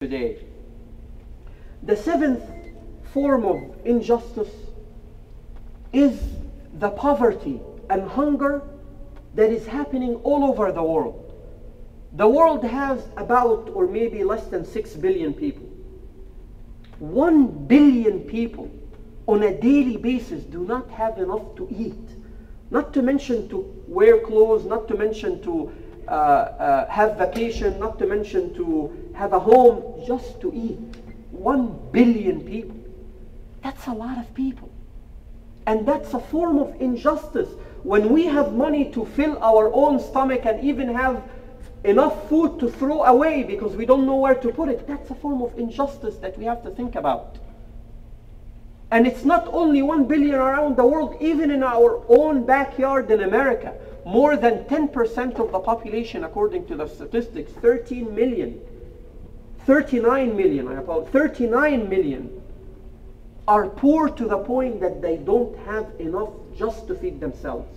today. The seventh form of injustice is the poverty and hunger that is happening all over the world. The world has about, or maybe less than 6 billion people. 1 billion people on a daily basis do not have enough to eat. Not to mention to wear clothes, not to mention to have vacation, not to mention to have a home, just to eat. 1 billion people. That's a lot of people. And that's a form of injustice. When we have money to fill our own stomach and even have enough food to throw away because we don't know where to put it, that's a form of injustice that we have to think about. And it's not only 1 billion around the world, even in our own backyard in America, more than 10% of the population, according to the statistics, 39 million are poor to the point that they don't have enough just to feed themselves.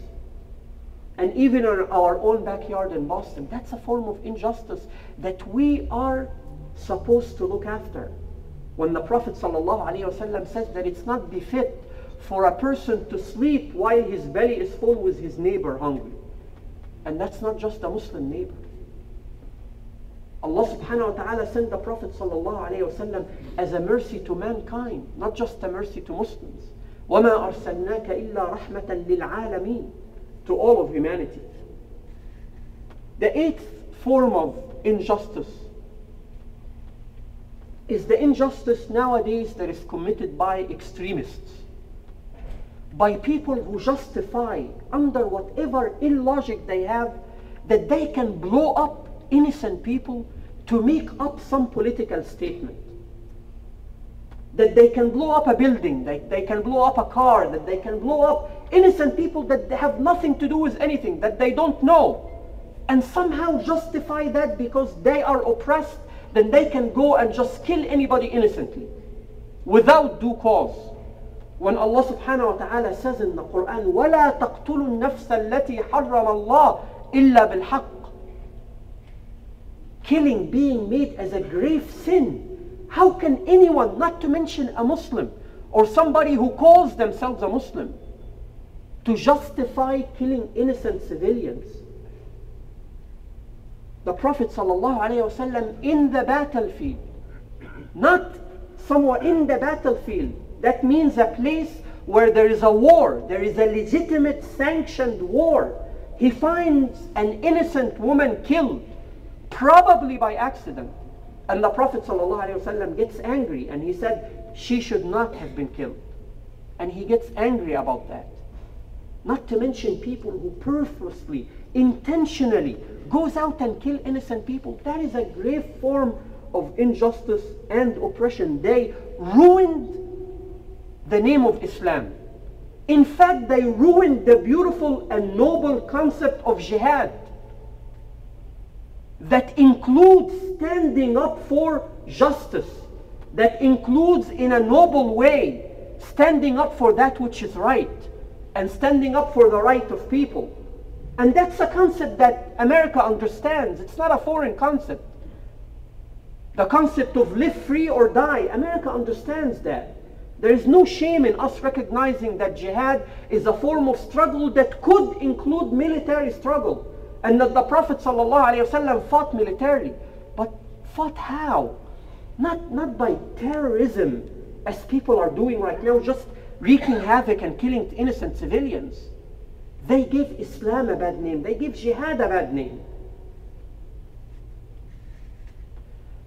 And even in our own backyard in Boston, that's a form of injustice that we are supposed to look after. When the Prophet ﷺ says that it's not befit for a person to sleep while his belly is full with his neighbor hungry. And that's not just a Muslim neighbor. Allah subhanahu wa ta'ala sent the Prophet ﷺ as a mercy to mankind, not just a mercy to Muslims. وَمَا أَرْسَلْنَاكَ إِلَّا رَحْمَةً لِلْعَالَمِينَ, to all of humanity. The eighth form of injustice is the injustice nowadays that is committed by extremists, by people who justify under whatever illogic they have that they can blow up innocent people to make up some political statement. That they can blow up a building, that they can blow up a car, that they can blow up innocent people that have nothing to do with anything, that they don't know, and somehow justify that because they are oppressed, then they can go and just kill anybody innocently without due cause. When Allah subhanahu wa ta'ala says in the Quran, وَلَا تَقْتُلُوا النَّفْسَ الَّتِي حَرَّمَ اللَّهُ إِلَّا بِالْحَقِّ, killing being made as a grave sin. How can anyone, not to mention a Muslim or somebody who calls themselves a Muslim, to justify killing innocent civilians? The Prophet ﷺ in the battlefield, not somewhere in the battlefield, that means a place where there is a war, there is a legitimate sanctioned war. He finds an innocent woman killed, probably by accident. And the Prophet ﷺ gets angry and he said, she should not have been killed. And he gets angry about that. Not to mention people who purposely, intentionally goes out and kill innocent people. That is a grave form of injustice and oppression. They ruined the name of Islam. In fact, they ruined the beautiful and noble concept of jihad that includes standing up for justice, that includes in a noble way standing up for that which is right and standing up for the right of people. And that's a concept that America understands. It's not a foreign concept. The concept of live free or die, America understands that. There is no shame in us recognizing that jihad is a form of struggle that could include military struggle. And that the Prophet ﷺ fought militarily. But fought how? Not by terrorism, as people are doing right now, just wreaking havoc and killing innocent civilians. They give Islam a bad name. They give jihad a bad name.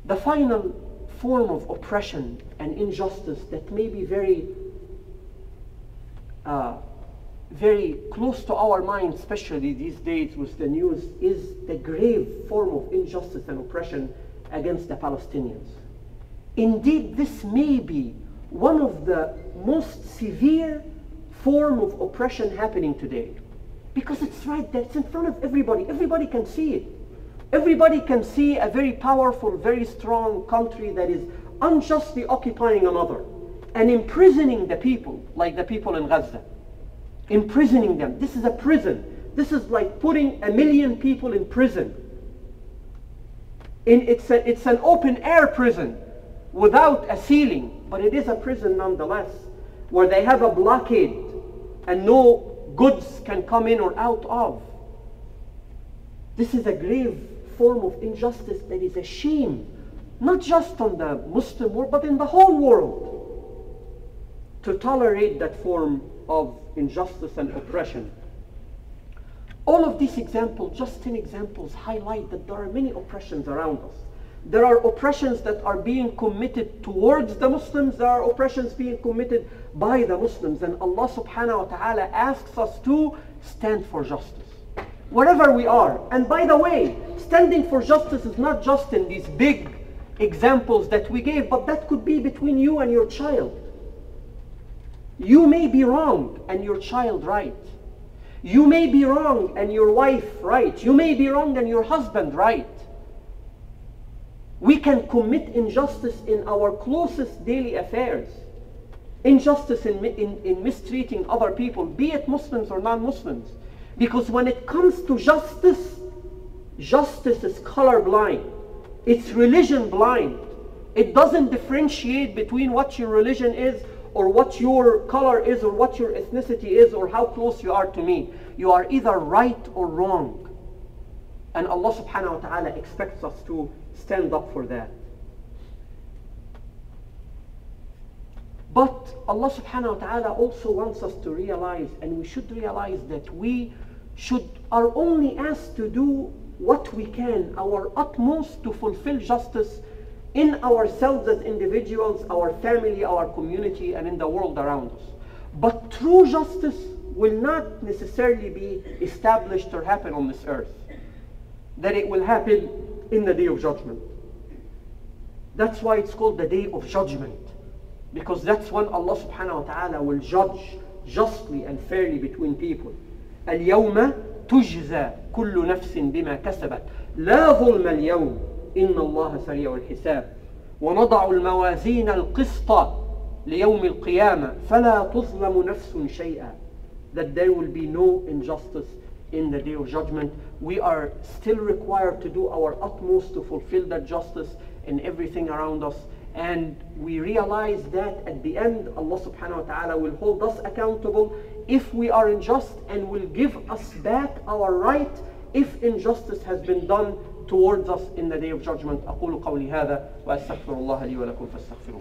The final form of oppression and injustice that may be very close to our minds, especially these days with the news, is the grave form of injustice and oppression against the Palestinians. Indeed, this may be one of the most severe form of oppression happening today. Because it's right there, it's in front of everybody. Everybody can see it. Everybody can see a very powerful, very strong country that is unjustly occupying another and imprisoning the people, like the people in Gaza. Imprisoning them. This is a prison. This is like putting 1 million people in prison. It's an open air prison without a ceiling, but it is a prison nonetheless, where they have a blockade and no goods can come in or out of. This is a grave form of injustice that is a shame, not just on the Muslim world, but in the whole world, to tolerate that form of injustice and oppression. All of these examples, just 10 examples, highlight that there are many oppressions around us. There are oppressions that are being committed towards the Muslims. There are oppressions being committed by the Muslims. And Allah subhanahu wa ta'ala asks us to stand for justice, wherever we are. And by the way, standing for justice is not just in these big examples that we gave, but that could be between you and your child. You may be wrong and your child right. You may be wrong and your wife right. You may be wrong and your husband right. We can commit injustice in our closest daily affairs. Injustice in mistreating other people, be it Muslims or non-Muslims. Because when it comes to justice, justice is colorblind. It's religion blind. It doesn't differentiate between what your religion is, or what your color is, or what your ethnicity is, or how close you are to me. You are either right or wrong. And Allah subhanahu wa ta'ala expects us to stand up for that. But Allah subhanahu wa ta'ala also wants us to realize, and we should realize, that we are only asked to do what we can, our utmost, to fulfill justice in ourselves as individuals, our family, our community, and in the world around us. But true justice will not necessarily be established or happen on this earth. That it will happen in the day of judgment. That's why it's called the day of judgment. Because that's when Allah subhanahu wa ta'ala will judge justly and fairly between people. اليوم تجزى كل نفس بما كسبت لا ظلم اليوم إن الله سريع الحساب ونضع الموازين القسط ليوم القيامة فلا تظلم نفس شيئا. That there will be no injustice in the day of judgment. We are still required to do our utmost to fulfill that justice in everything around us. And we realize that at the end, Allah subhanahu wa ta'ala will hold us accountable if we are unjust, and will give us back our right if injustice has been done towards us in the day of judgment. أقول قولي هذا وأستغفر الله لي ولكم فاستغفروه.